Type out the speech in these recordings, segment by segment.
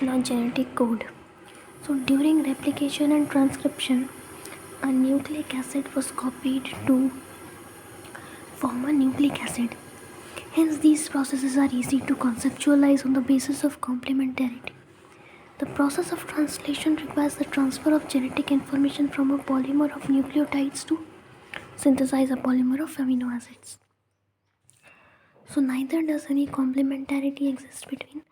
Now, genetic code. So, during replication and transcription, a nucleic acid was copied to form a nucleic acid. Hence, these processes are easy to conceptualize on the basis of complementarity. The process of translation requires the transfer of genetic information from a polymer of nucleotides to synthesize a polymer of amino acids. So, neither does any complementarity exist between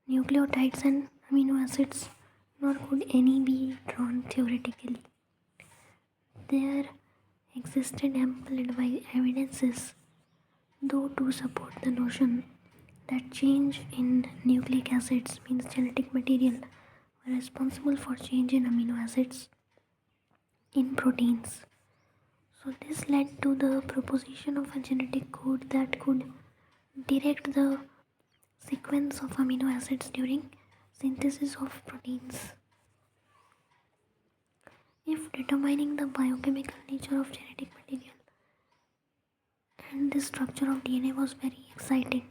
nucleotides and amino acids, nor could any be drawn theoretically. There existed ample evidences, though, to support the notion that change in nucleic acids means genetic material were responsible for change in amino acids in proteins. So, this led to the proposition of a genetic code that could direct the sequence of amino acids during synthesis of proteins. If determining the biochemical nature of genetic material and the structure of DNA was very exciting,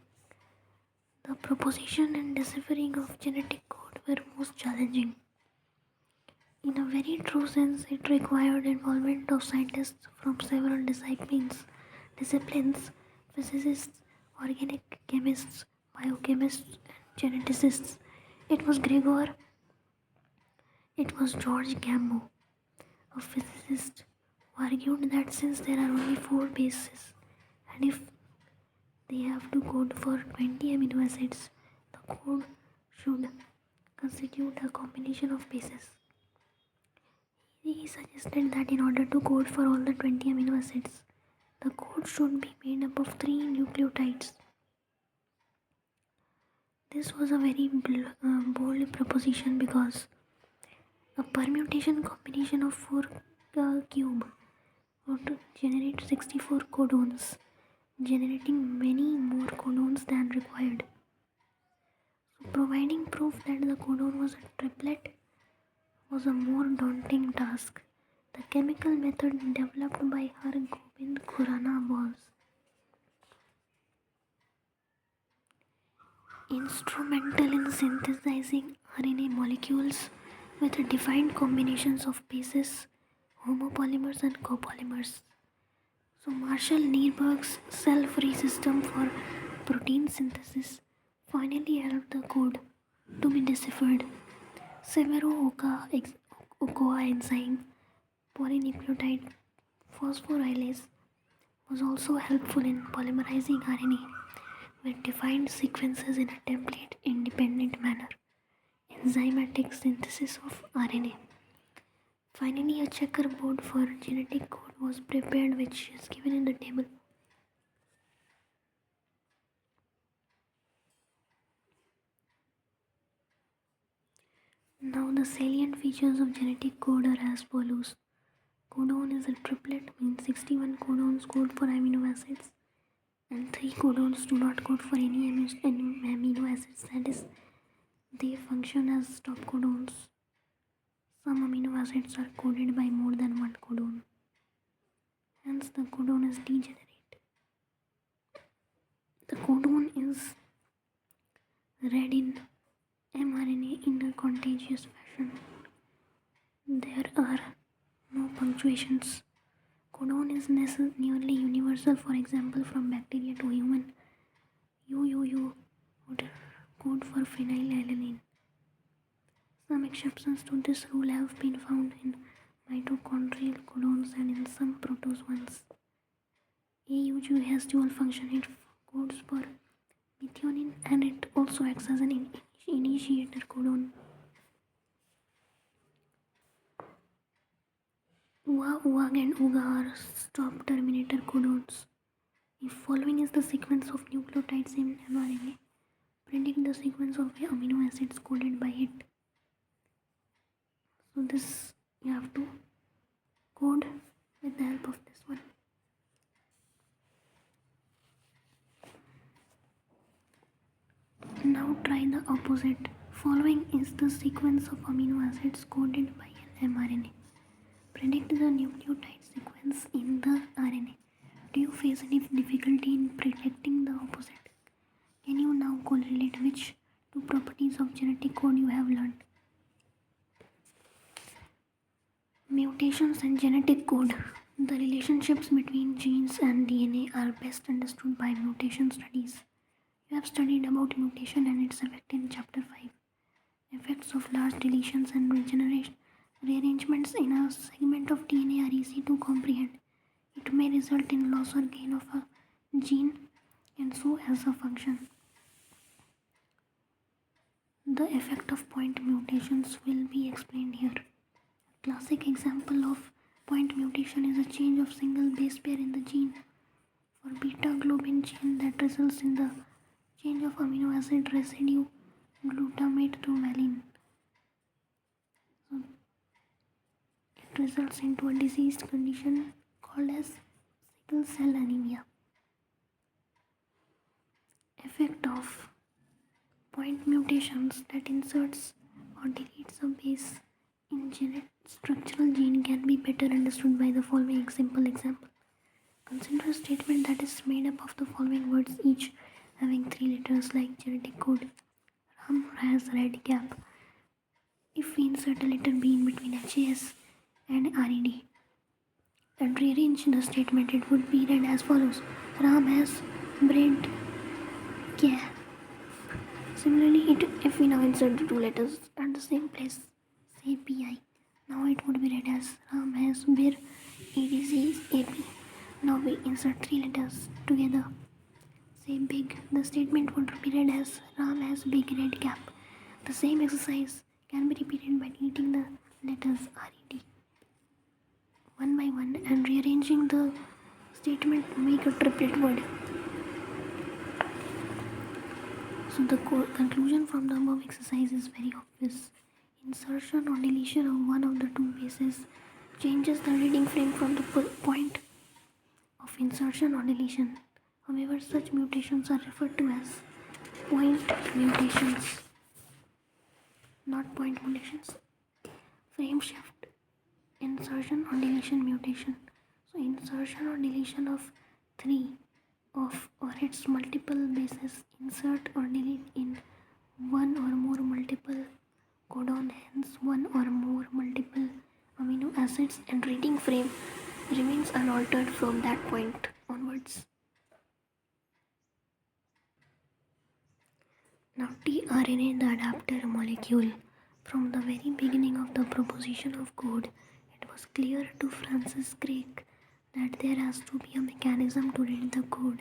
the proposition and deciphering of genetic code were most challenging. In a very true sense, it required involvement of scientists from several disciplines, physicists, organic chemists, biochemists, and geneticists. It was George Gamow, a physicist, who argued that since there are only 4 bases, and if they have to code for 20 amino acids, the code should constitute a combination of bases. He suggested that in order to code for all the 20 amino acids, the code should be made up of 3 nucleotides. This was a very bold proposition because a permutation combination of 4 cube would generate 64 codons, generating many more codons than required. So, providing proof that the codon was a triplet was a more daunting task. The chemical method developed by Hargobind Khurana was instrumental in synthesizing RNA molecules with defined combinations of bases, homopolymers, and copolymers. So, Marshall Nierberg's cell-free system for protein synthesis finally helped the code to be deciphered. Severo-Ochoa enzyme polynucleotide phosphorylase was also helpful in polymerizing RNA with defined sequences in a template-independent manner. Enzymatic synthesis of RNA. Finally, a checkerboard for genetic code was prepared, which is given in the table. Now, the salient features of genetic code are as follows. Codon is a triplet, means 61 codons code for amino acids and 3 codons do not code for any amino acids, that is, they function as stop codons. Some amino acids are coded by more than one codon, hence the codon is degenerate. The codon is read in mRNA in a contagious fashion. There are no punctuations. Codon is nearly universal. For example, from bacteria to human, UUU would code for phenylalanine. Some exceptions to this rule have been found in mitochondrial codons and in some protozoans. AUG has dual function. It codes for methionine and it also acts as an initiator codon. UA, UAG and UGA are stop terminator codons. If following is the sequence of nucleotides in mRNA, predict the sequence of amino acids coded by it. So this you have to code with the help of this one. Now try the opposite. Following is the sequence of amino acids coded by an mRNA. Predict the nucleotide sequence in the RNA. Do you face any difficulty in predicting the opposite? Can you now correlate which to properties of genetic code you have learned. Mutations and genetic code. The relationships between genes and DNA are best understood by mutation studies. You have studied about mutation and its effect in chapter 5. Effects of large deletions and regeneration rearrangements in a segment of DNA are easy to comprehend. It may result in loss or gain of a gene and so has a function. The effect of point mutations will be explained here. A classic example of point mutation is a change of single base pair in the gene. For beta globin gene, that results in the change of amino acid residue glutamate to valine. So it results into a diseased condition called as sickle cell anemia. Effect of point mutations that inserts or deletes a base in structural gene can be better understood by the following simple example. Consider a statement that is made up of the following words, each having 3 letters like genetic code. Ram has red cap. If we insert a letter B in between HAS and RED and rearrange the statement, it would be read as follows. Ram has bread cap. Similarly, if we now insert the 2 letters at the same place, say PI, now it would be read as Ram has bir EDC AP. Now we insert 3 letters together, say big. The statement would be read as Ram has big red cap. The same exercise can be repeated by deleting the letters RED one by one and rearranging the statement to make a triplet word. So the conclusion from the above exercise is very obvious. Insertion or deletion of one of the 2 bases changes the reading frame from the point of insertion or deletion. However, such mutations are referred to as point mutations, not point mutations. Frame shift, insertion or deletion mutation. So insertion or deletion of 3 of or its multiple bases, insert or delete in one or more multiple codon, hence one or more multiple amino acids, and reading frame remains unaltered from that point onwards. Now tRNA, the adapter molecule. From the very beginning of the proposition of code, it was clear to Francis Crick that there has to be a mechanism to read the code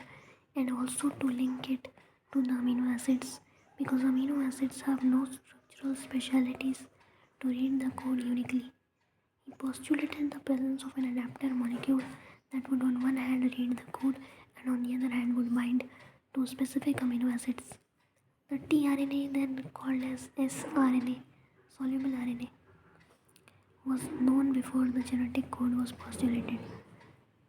and also to link it to the amino acids, because amino acids have no structural specialities to read the code uniquely. He postulated the presence of an adapter molecule that would on one hand read the code and on the other hand would bind to specific amino acids. The tRNA, then called as sRNA, soluble RNA, was known before the genetic code was postulated.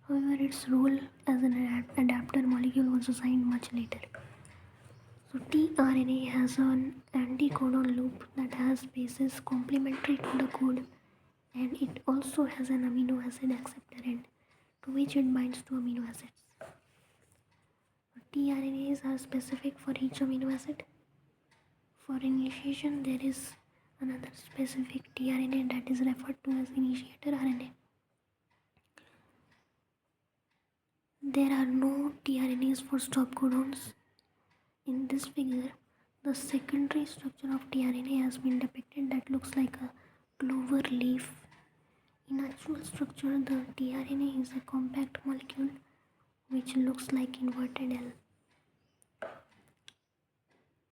However, its role as an adapter molecule was assigned much later. So tRNA has an anticodon loop that has bases complementary to the code, and it also has an amino acid acceptor end to which it binds to amino acids. tRNAs are specific for each amino acid. For initiation, there is another specific tRNA that is referred to as initiator RNA. There are no tRNAs for stop codons. In this figure, the secondary structure of tRNA has been depicted that looks like a clover leaf. In actual structure, the tRNA is a compact molecule which looks like inverted L.